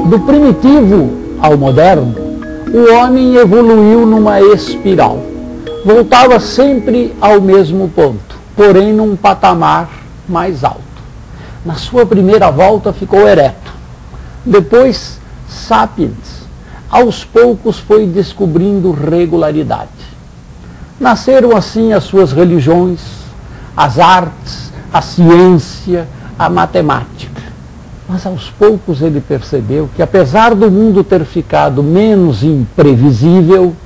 Do primitivo ao moderno, o homem evoluiu numa espiral. Voltava sempre ao mesmo ponto, porém num patamar mais alto. Na sua primeira volta ficou ereto. Depois, sapiens, aos poucos foi descobrindo regularidade. Nasceram assim as suas religiões, as artes, a ciência, a matemática. Mas aos poucos ele percebeu que, apesar do mundo ter ficado menos imprevisível,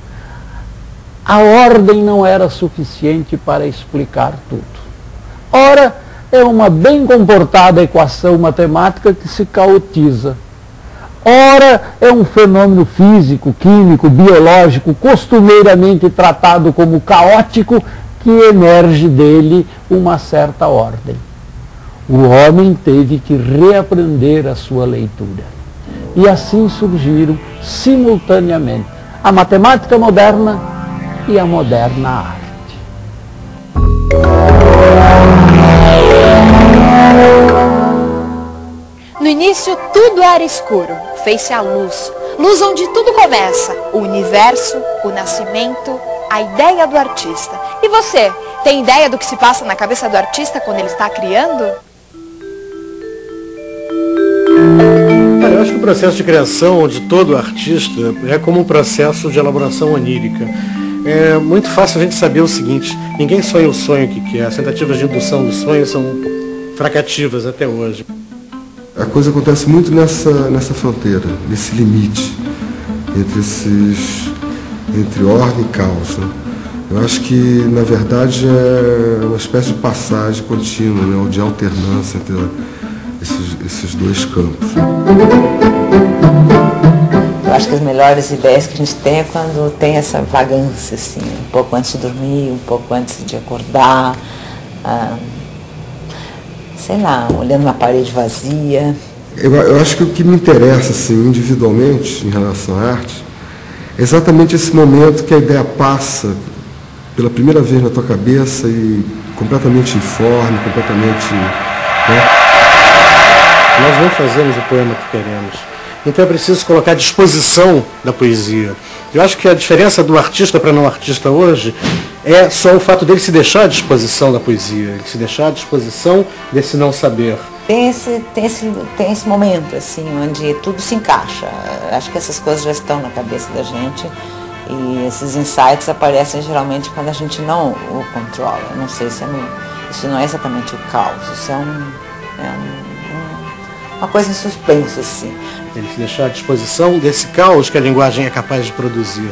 a ordem não era suficiente para explicar tudo. Ora, é uma bem comportada equação matemática que se caotiza. Ora, é um fenômeno físico, químico, biológico, costumeiramente tratado como caótico, que emerge dele uma certa ordem. O homem teve que reaprender a sua leitura. E assim surgiram, simultaneamente, a matemática moderna e a moderna arte. No início tudo era escuro, fez-se a luz. Luz onde tudo começa, o universo, o nascimento, a ideia do artista. E você, tem ideia do que se passa na cabeça do artista quando ele está criando? Eu acho que o processo de criação de todo artista é como um processo de elaboração onírica. É muito fácil a gente saber o seguinte: ninguém sonha o sonho que quer. As tentativas de indução do sonho são fracativas até hoje. A coisa acontece muito nessa fronteira, nesse limite entre ordem e caos, né? Eu acho que, na verdade, é uma espécie de passagem contínua, né, ou de alternância entre esses dois campos. Eu acho que as melhores ideias que a gente tem é quando tem essa vagância, assim, um pouco antes de dormir, um pouco antes de acordar, sei lá, olhando uma parede vazia. Eu acho que o que me interessa, assim, individualmente, em relação à arte, é exatamente esse momento que a ideia passa pela primeira vez na tua cabeça e completamente informe, completamente... né? Nós não fazemos o poema que queremos. Então é preciso colocar à disposição da poesia. Eu acho que a diferença do artista para não artista hoje é só o fato dele se deixar à disposição da poesia, ele se deixar à disposição desse não saber. Tem esse momento, assim, onde tudo se encaixa. Acho que essas coisas já estão na cabeça da gente e esses insights aparecem geralmente quando a gente não o controla. Eu não sei se isso não é exatamente o caos, isso é uma coisa em suspenso, assim. Ele se deixar à disposição desse caos que a linguagem é capaz de produzir.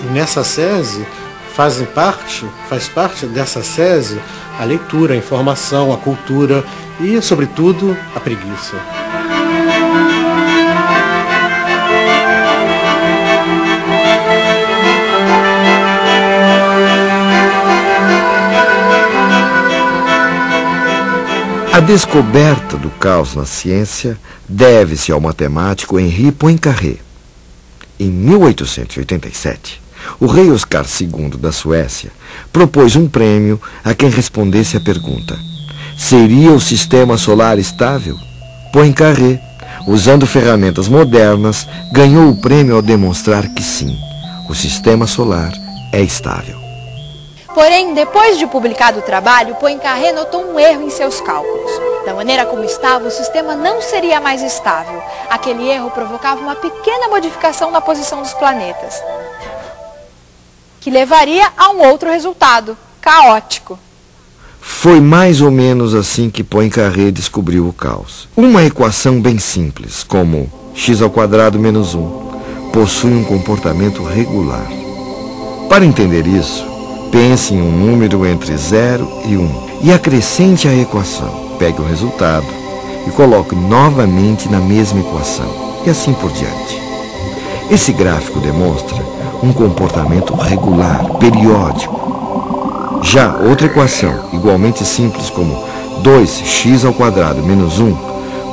E nessa sese faz parte dessa sese a leitura, a informação, a cultura e, sobretudo, a preguiça. A descoberta do caos na ciência deve-se ao matemático Henri Poincaré. Em 1887, o rei Oscar II da Suécia propôs um prêmio a quem respondesse a pergunta: seria o sistema solar estável? Poincaré, usando ferramentas modernas, ganhou o prêmio ao demonstrar que sim, o sistema solar é estável. Porém, depois de publicado o trabalho, Poincaré notou um erro em seus cálculos. Da maneira como estava, o sistema não seria mais estável. Aquele erro provocava uma pequena modificação na posição dos planetas, que levaria a um outro resultado, caótico. Foi mais ou menos assim que Poincaré descobriu o caos. Uma equação bem simples, como x² menos 1, possui um comportamento regular. Para entender isso, pense em um número entre 0 e 1 e acrescente a equação. Pegue o resultado e coloque novamente na mesma equação, e assim por diante. Esse gráfico demonstra um comportamento regular, periódico. Já outra equação, igualmente simples como 2x² menos 1,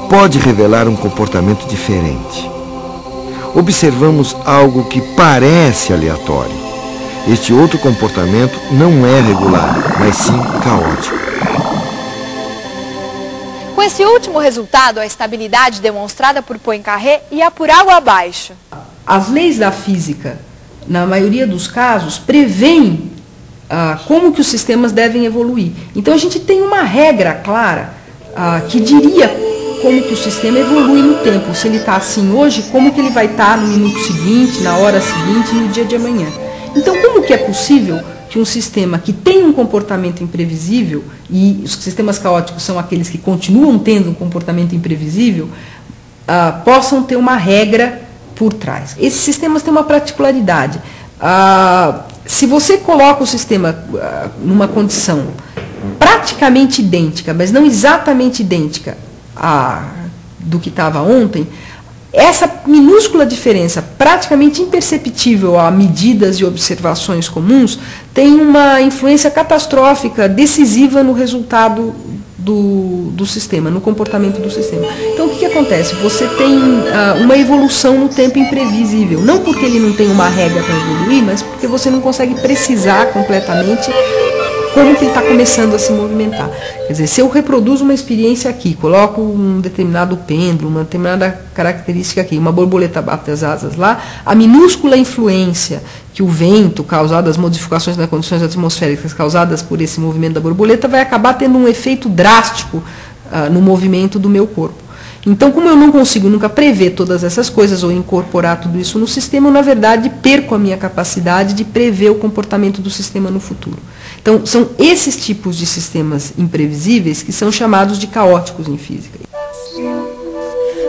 pode revelar um comportamento diferente. Observamos algo que parece aleatório. Este outro comportamento não é regular, mas sim caótico. Com Nesse último resultado, a estabilidade demonstrada por Poincaré ia por água abaixo. As leis da física, na maioria dos casos, prevêem como que os sistemas devem evoluir. Então a gente tem uma regra clara que diria como que o sistema evolui no tempo. Se ele está assim hoje, como que ele vai estar no minuto seguinte, na hora seguinte, no dia de amanhã. Então como que é possível que um sistema que tem um comportamento imprevisível, e os sistemas caóticos são aqueles que continuam tendo um comportamento imprevisível, possam ter uma regra por trás? Esses sistemas têm uma particularidade. Se você coloca o sistema numa condição praticamente idêntica, mas não exatamente idêntica do que estava ontem, essa minúscula diferença, praticamente imperceptível a medidas e observações comuns, tem uma influência catastrófica, decisiva no resultado do sistema, no comportamento do sistema. Então, o que acontece? Você tem uma evolução no tempo imprevisível, não porque ele não tem uma regra para evoluir, mas porque você não consegue precisar completamente como que ele está começando a se movimentar. Quer dizer, se eu reproduzo uma experiência aqui, coloco um determinado pêndulo, uma determinada característica aqui, uma borboleta bate as asas lá, a minúscula influência que o vento, causado as modificações nas condições atmosféricas causadas por esse movimento da borboleta, vai acabar tendo um efeito drástico no movimento do meu corpo. Então, como eu não consigo nunca prever todas essas coisas ou incorporar tudo isso no sistema, eu, na verdade, perco a minha capacidade de prever o comportamento do sistema no futuro. Então, são esses tipos de sistemas imprevisíveis que são chamados de caóticos em física.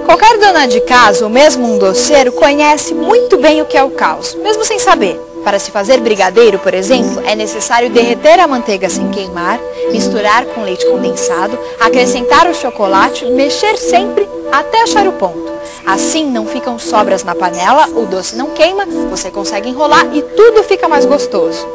Qualquer dona de casa, ou mesmo um doceiro, conhece muito bem o que é o caos, mesmo sem saber. Para se fazer brigadeiro, por exemplo, é necessário derreter a manteiga sem queimar, misturar com leite condensado, acrescentar o chocolate, mexer sempre até achar o ponto. Assim não ficam sobras na panela, o doce não queima, você consegue enrolar e tudo fica mais gostoso.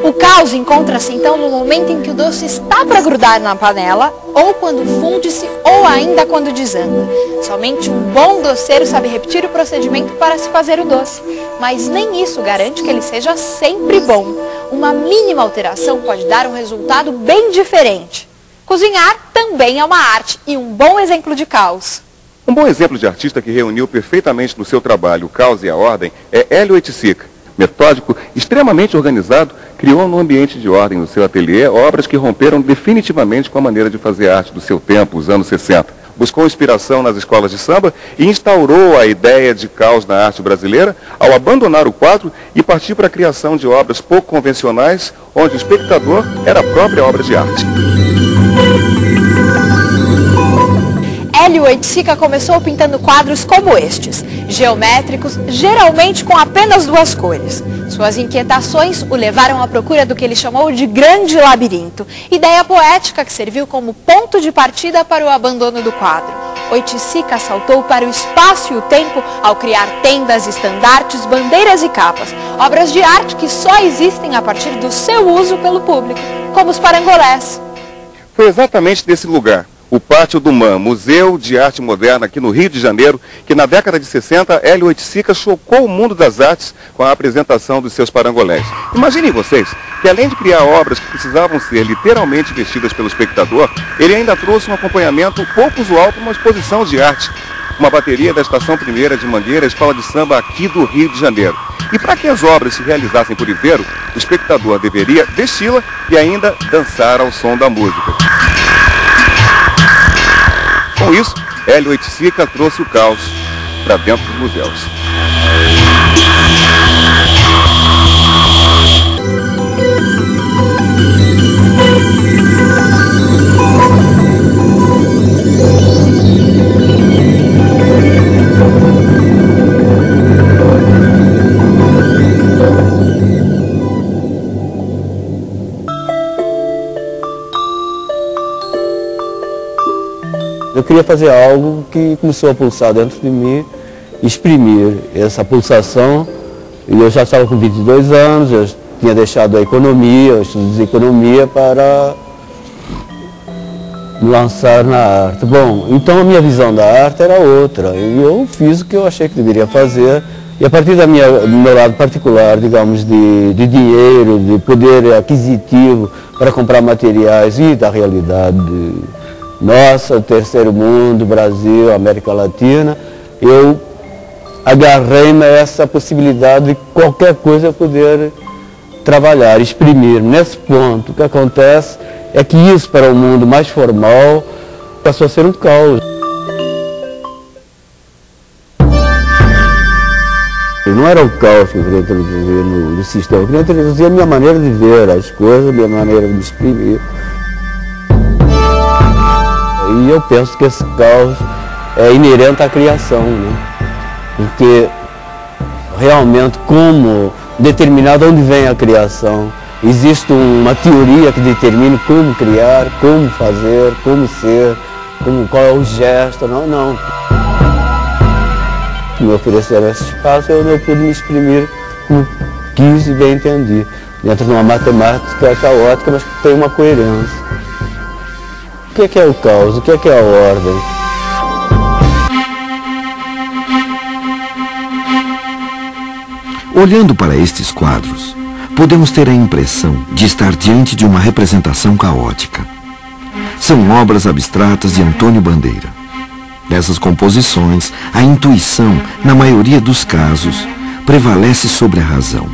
O caos encontra-se então no momento em que o doce está para grudar na panela, ou quando funde-se, ou ainda quando desanda. Somente um bom doceiro sabe repetir o procedimento para se fazer o doce, mas nem isso garante que ele seja sempre bom. Uma mínima alteração pode dar um resultado bem diferente. Cozinhar também é uma arte e um bom exemplo de caos. Um bom exemplo de artista que reuniu perfeitamente no seu trabalho o caos e a ordem é Hélio Oiticica. Metódico, extremamente organizado, criou no ambiente de ordem no seu ateliê obras que romperam definitivamente com a maneira de fazer arte do seu tempo, os anos 60. Buscou inspiração nas escolas de samba e instaurou a ideia de caos na arte brasileira ao abandonar o quadro e partir para a criação de obras pouco convencionais, onde o espectador era a própria obra de arte. Hélio Oiticica começou pintando quadros como estes, geométricos, geralmente com apenas duas cores. Suas inquietações o levaram à procura do que ele chamou de grande labirinto, ideia poética que serviu como ponto de partida para o abandono do quadro. Oiticica saltou para o espaço e o tempo ao criar tendas, estandartes, bandeiras e capas, obras de arte que só existem a partir do seu uso pelo público, como os parangolés. Foi exatamente desse lugar, o Pátio do MAM, Museu de Arte Moderna aqui no Rio de Janeiro, que na década de 60, Hélio Oiticica chocou o mundo das artes com a apresentação dos seus parangolés. Imaginem vocês que além de criar obras que precisavam ser literalmente vestidas pelo espectador, ele ainda trouxe um acompanhamento pouco usual para uma exposição de arte. Uma bateria da Estação Primeira de Mangueira, escola de samba aqui do Rio de Janeiro. E para que as obras se realizassem por inteiro, o espectador deveria vesti-la e ainda dançar ao som da música. Com isso, Hélio Oiticica trouxe o caos para dentro dos museus. Eu queria fazer algo que começou a pulsar dentro de mim, exprimir essa pulsação. E eu já estava com 22 anos, eu tinha deixado a economia, eu estudei economia para me lançar na arte. Bom, então a minha visão da arte era outra, e eu fiz o que eu achei que deveria fazer. E a partir do meu lado particular, digamos, de dinheiro, de poder aquisitivo para comprar materiais e da realidade nossa, o terceiro mundo, Brasil, América Latina, eu agarrei-me a essa possibilidade de qualquer coisa eu poder trabalhar, exprimir. Nesse ponto, o que acontece é que isso para o mundo mais formal passou a ser um caos. Não era o caos que eu queria introduzir no sistema, eu queria introduzir a minha maneira de ver as coisas, a minha maneira de exprimir. E eu penso que esse caos é inerente à criação, né? Porque realmente como determinado onde vem a criação, existe uma teoria que determina como criar, como fazer, como ser, qual é o gesto, não. Me ofereceram esse espaço, eu pude me exprimir como quis e bem entendi, dentro de uma matemática caótica, mas que tem uma coerência. O que é o caos? O que é a ordem? Olhando para estes quadros, podemos ter a impressão de estar diante de uma representação caótica. São obras abstratas de Antônio Bandeira. Nessas composições, a intuição, na maioria dos casos, prevalece sobre a razão.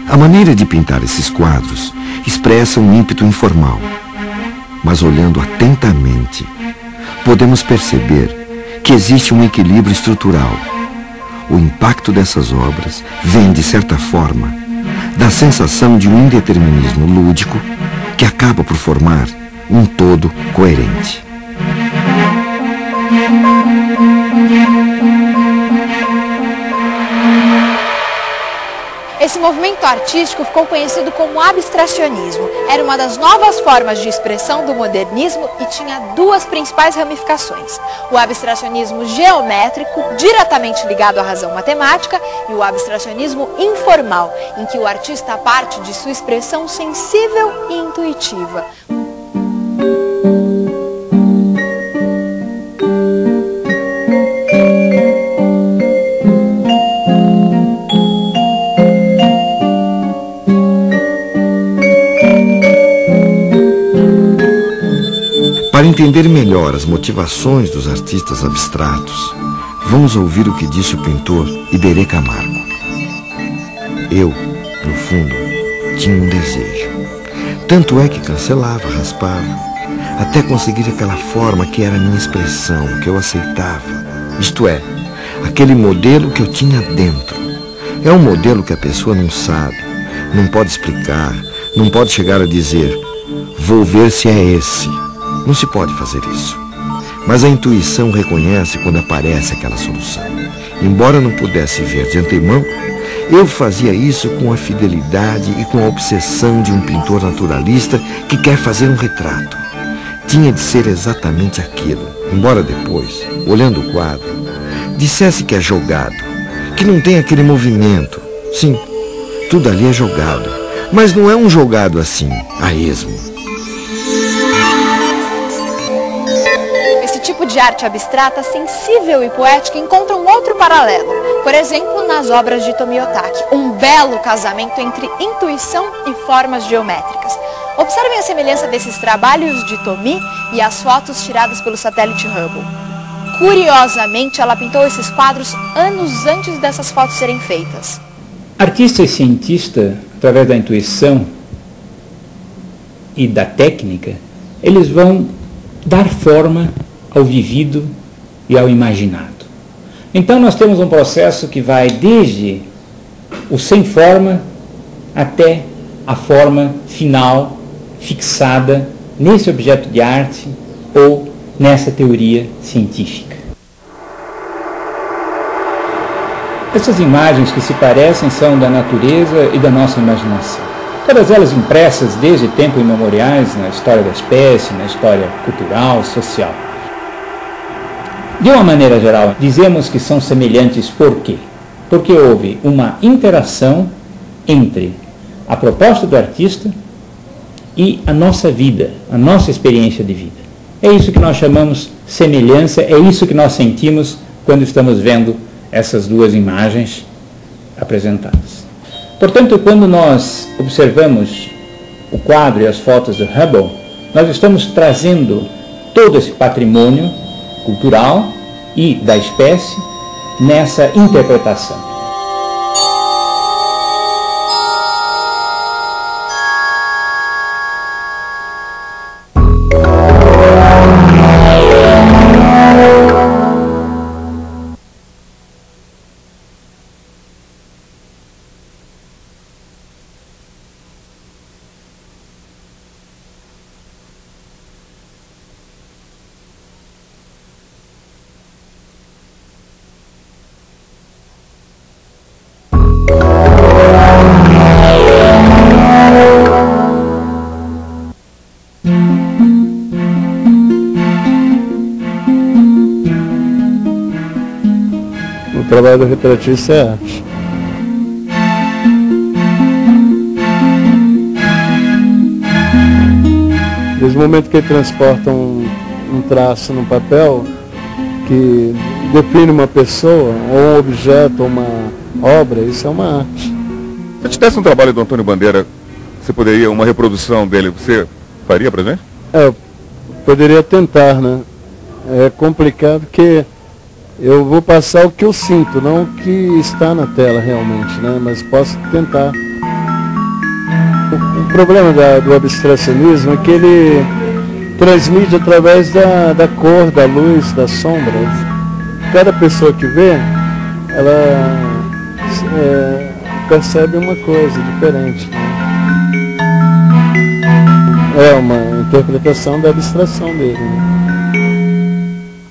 A maneira de pintar esses quadros expressa um ímpeto informal. Mas olhando atentamente, podemos perceber que existe um equilíbrio estrutural. O impacto dessas obras vem, de certa forma, da sensação de um indeterminismo lúdico que acaba por formar um todo coerente. Esse movimento artístico ficou conhecido como abstracionismo. Era uma das novas formas de expressão do modernismo e tinha duas principais ramificações. O abstracionismo geométrico, diretamente ligado à razão matemática, e o abstracionismo informal, em que o artista parte de sua expressão sensível e intuitiva. Para entender melhor as motivações dos artistas abstratos, vamos ouvir o que disse o pintor Iberê Camargo. Eu, no fundo, tinha um desejo. Tanto é que cancelava, raspava, até conseguir aquela forma que era a minha expressão, que eu aceitava. Isto é, aquele modelo que eu tinha dentro. É um modelo que a pessoa não sabe, não pode explicar, não pode chegar a dizer, vou ver se é esse. Não se pode fazer isso. Mas a intuição reconhece quando aparece aquela solução. Embora não pudesse ver de antemão, eu fazia isso com a fidelidade e com a obsessão de um pintor naturalista que quer fazer um retrato. Tinha de ser exatamente aquilo, embora depois, olhando o quadro, dissesse que é jogado, que não tem aquele movimento. Sim, tudo ali é jogado, mas não é um jogado assim, a esmo. De arte abstrata, sensível e poética encontra um outro paralelo. Por exemplo, nas obras de Tomio Otaki, um belo casamento entre intuição e formas geométricas. Observem a semelhança desses trabalhos de Tomi e as fotos tiradas pelo satélite Hubble. Curiosamente, ela pintou esses quadros anos antes dessas fotos serem feitas. Artista e cientista, através da intuição e da técnica, eles vão dar forma ao vivido e ao imaginado. Então nós temos um processo que vai desde o sem forma até a forma final fixada nesse objeto de arte ou nessa teoria científica. Essas imagens que se parecem são da natureza e da nossa imaginação. Todas elas impressas desde tempos imemoriais na história da espécie, na história cultural, social. De uma maneira geral, dizemos que são semelhantes por quê? Porque houve uma interação entre a proposta do artista e a nossa vida, a nossa experiência de vida. É isso que nós chamamos semelhança, é isso que nós sentimos quando estamos vendo essas duas imagens apresentadas. Portanto, quando nós observamos o quadro e as fotos do Hubble, nós estamos trazendo todo esse patrimônio cultural e da espécie nessa interpretação. O trabalho do retratista é arte. Desde o momento que ele transporta um traço no papel que define uma pessoa, ou um objeto, ou uma obra, isso é uma arte. Se eu tivesse um trabalho do Antônio Bandeira, você poderia, uma reprodução dele, você faria pra gente? Eu poderia tentar, né? É complicado porque eu vou passar o que eu sinto, não o que está na tela realmente, né? Mas posso tentar. O problema do abstracionismo é que ele transmite através da cor, da luz, das sombras. Cada pessoa que vê, ela percebe uma coisa diferente, né? É uma interpretação da abstração dele, né?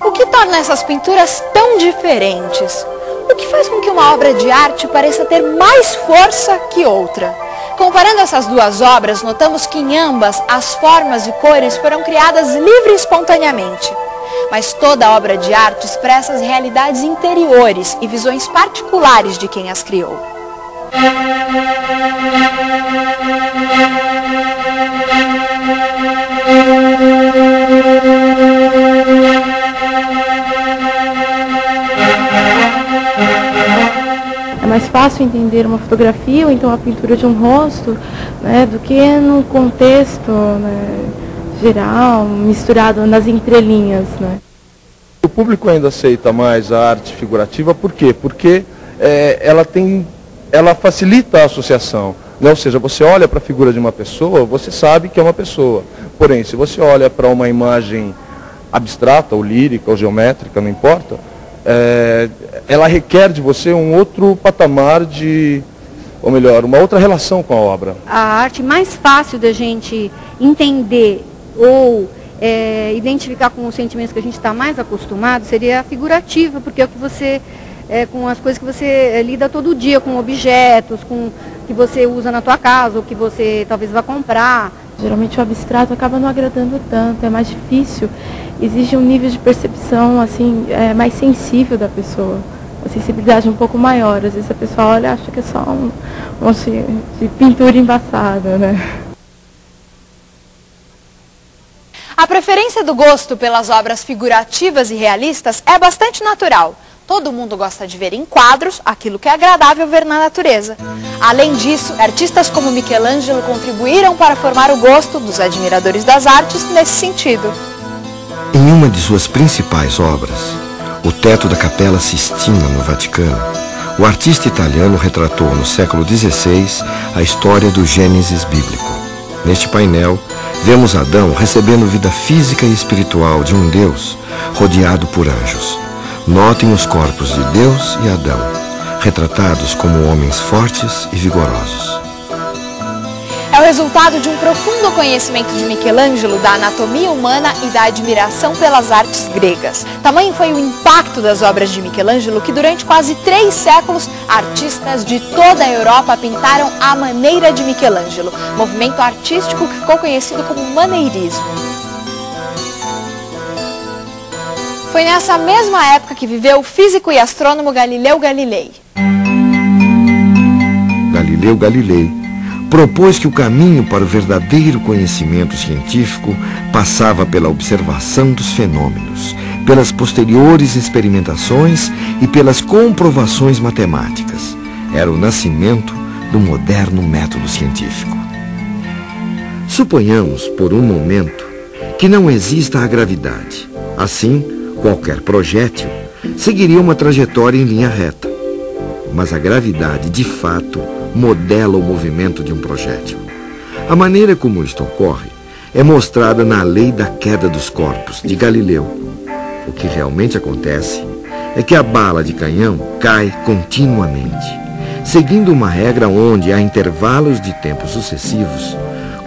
O que torna essas pinturas tão diferentes? O que faz com que uma obra de arte pareça ter mais força que outra? Comparando essas duas obras, notamos que em ambas as formas e cores foram criadas livre e espontaneamente. Mas toda obra de arte expressa as realidades interiores e visões particulares de quem as criou. É mais fácil entender uma fotografia ou então a pintura de um rosto, né, do que no contexto, né, geral, misturado nas entrelinhas, né. O público ainda aceita mais a arte figurativa, por quê? Porque ela facilita a associação, né? Ou seja, você olha para a figura de uma pessoa, você sabe que é uma pessoa. Porém, se você olha para uma imagem abstrata, ou lírica, ou geométrica, não importa, ela requer de você um outro patamar ou melhor, uma outra relação com a obra. A arte mais fácil da gente entender ou identificar com os sentimentos que a gente está mais acostumado seria a figurativa, porque é o que você, com as coisas que você lida todo dia, com objetos, com que você usa na tua casa, ou que você talvez vá comprar. Geralmente o abstrato acaba não agradando tanto, é mais difícil, exige um nível de percepção assim, mais sensível da pessoa, uma sensibilidade um pouco maior. Às vezes a pessoa olha e acha que é só um monte de pintura embaçada, né? A preferência do gosto pelas obras figurativas e realistas é bastante natural. Todo mundo gosta de ver em quadros aquilo que é agradável ver na natureza. Além disso, artistas como Michelangelo contribuíram para formar o gosto dos admiradores das artes nesse sentido. Em uma de suas principais obras, o teto da Capela Sistina, no Vaticano, o artista italiano retratou no século XVI a história do Gênesis bíblico. Neste painel, vemos Adão recebendo vida física e espiritual de um Deus rodeado por anjos. Notem os corpos de Deus e Adão, retratados como homens fortes e vigorosos. É o resultado de um profundo conhecimento de Michelangelo da anatomia humana e da admiração pelas artes gregas. Tamanho foi o impacto das obras de Michelangelo que durante quase 3 séculos artistas de toda a Europa pintaram à maneira de Michelangelo, movimento artístico que ficou conhecido como maneirismo. Foi nessa mesma época que viveu o físico e astrônomo Galileu Galilei. Galileu Galilei propôs que o caminho para o verdadeiro conhecimento científico passava pela observação dos fenômenos, pelas posteriores experimentações e pelas comprovações matemáticas. Era o nascimento do moderno método científico. Suponhamos, por um momento, que não exista a gravidade. Assim, qualquer projétil seguiria uma trajetória em linha reta. Mas a gravidade, de fato, modela o movimento de um projétil. A maneira como isto ocorre é mostrada na lei da queda dos corpos, de Galileu. O que realmente acontece é que a bala de canhão cai continuamente, seguindo uma regra onde, a intervalos de tempo sucessivos,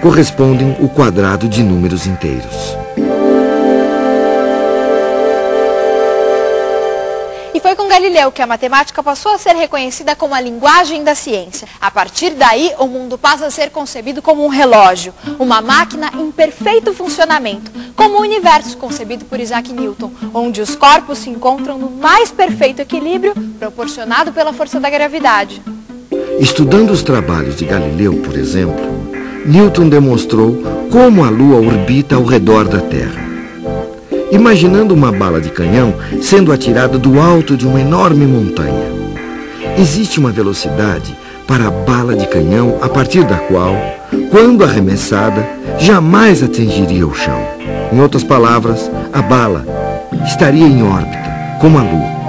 correspondem o quadrado de números inteiros. E foi com Galileu que a matemática passou a ser reconhecida como a linguagem da ciência. A partir daí, o mundo passa a ser concebido como um relógio, uma máquina em perfeito funcionamento, como o universo concebido por Isaac Newton, onde os corpos se encontram no mais perfeito equilíbrio proporcionado pela força da gravidade. Estudando os trabalhos de Galileu, por exemplo, Newton demonstrou como a Lua orbita ao redor da Terra. Imaginando uma bala de canhão sendo atirada do alto de uma enorme montanha. Existe uma velocidade para a bala de canhão a partir da qual, quando arremessada, jamais atingiria o chão. Em outras palavras, a bala estaria em órbita, como a Lua.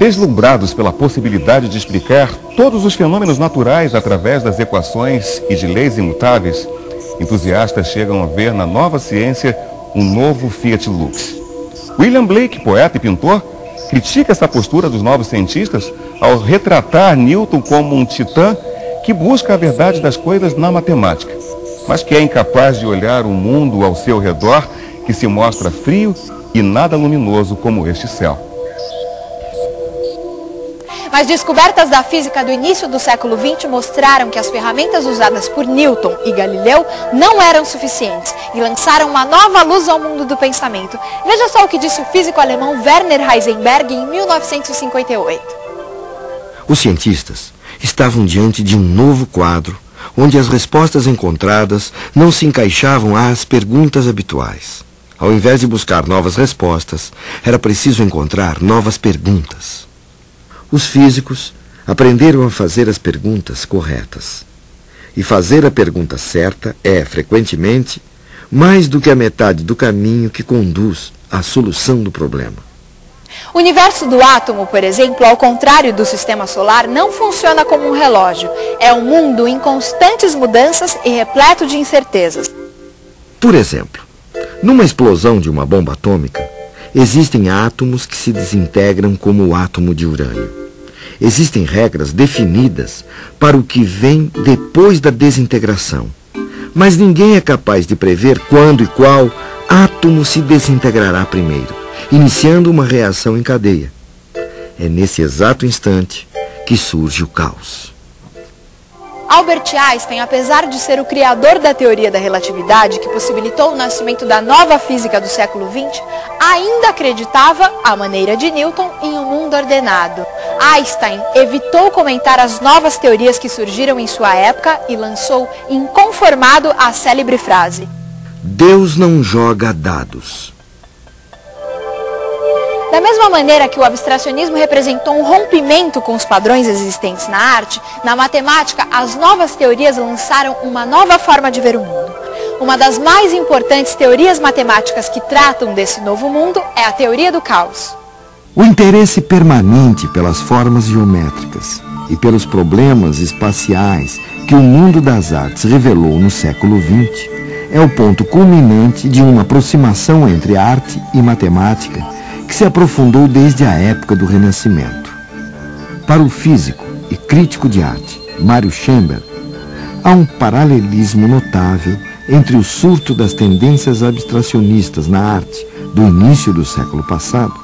Deslumbrados pela possibilidade de explicar todos os fenômenos naturais através das equações e de leis imutáveis, entusiastas chegam a ver na nova ciência um novo Fiat Lux. William Blake, poeta e pintor, critica essa postura dos novos cientistas ao retratar Newton como um titã que busca a verdade das coisas na matemática, mas que é incapaz de olhar o mundo ao seu redor, que se mostra frio e nada luminoso como este céu. Mas descobertas da física do início do século XX mostraram que as ferramentas usadas por Newton e Galileu não eram suficientes e lançaram uma nova luz ao mundo do pensamento. Veja só o que disse o físico alemão Werner Heisenberg em 1958. Os cientistas estavam diante de um novo quadro, onde as respostas encontradas não se encaixavam às perguntas habituais. Ao invés de buscar novas respostas, era preciso encontrar novas perguntas. Os físicos aprenderam a fazer as perguntas corretas. E fazer a pergunta certa é, frequentemente, mais do que a metade do caminho que conduz à solução do problema. O universo do átomo, por exemplo, ao contrário do sistema solar, não funciona como um relógio. É um mundo em constantes mudanças e repleto de incertezas. Por exemplo, numa explosão de uma bomba atômica, existem átomos que se desintegram como o átomo de urânio. Existem regras definidas para o que vem depois da desintegração. Mas ninguém é capaz de prever quando e qual átomo se desintegrará primeiro, iniciando uma reação em cadeia. É nesse exato instante que surge o caos. Albert Einstein, apesar de ser o criador da teoria da relatividade, que possibilitou o nascimento da nova física do século XX, ainda acreditava, à maneira de Newton, em um mundo ordenado. Einstein evitou comentar as novas teorias que surgiram em sua época e lançou inconformado a célebre frase: Deus não joga dados. Da mesma maneira que o abstracionismo representou um rompimento com os padrões existentes na arte, na matemática, as novas teorias lançaram uma nova forma de ver o mundo. Uma das mais importantes teorias matemáticas que tratam desse novo mundo é a teoria do caos. O interesse permanente pelas formas geométricas e pelos problemas espaciais que o mundo das artes revelou no século XX é o ponto culminante de uma aproximação entre arte e matemática que se aprofundou desde a época do Renascimento. Para o físico e crítico de arte, Mário Schember, há um paralelismo notável entre o surto das tendências abstracionistas na arte do início do século passado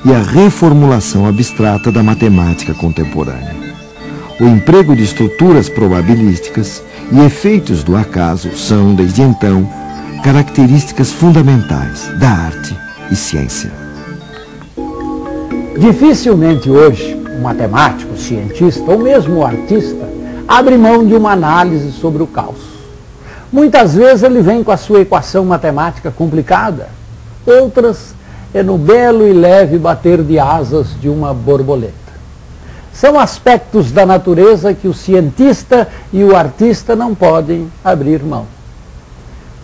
e a reformulação abstrata da matemática contemporânea. O emprego de estruturas probabilísticas e efeitos do acaso são, desde então, características fundamentais da arte e ciência. Dificilmente hoje, um matemático, cientista ou mesmo artista abre mão de uma análise sobre o caos. Muitas vezes ele vem com a sua equação matemática complicada, outras é no belo e leve bater de asas de uma borboleta. São aspectos da natureza que o cientista e o artista não podem abrir mão.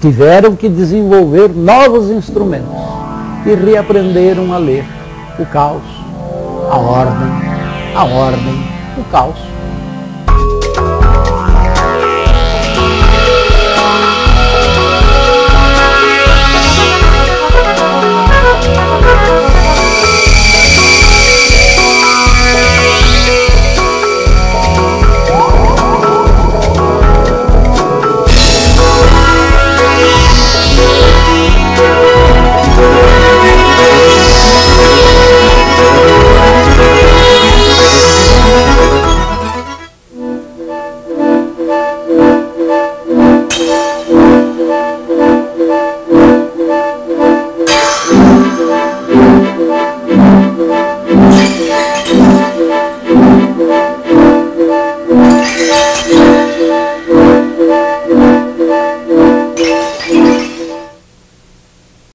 tiveram que desenvolver novos instrumentos e reaprenderam a ler o caos, a ordem, o caos.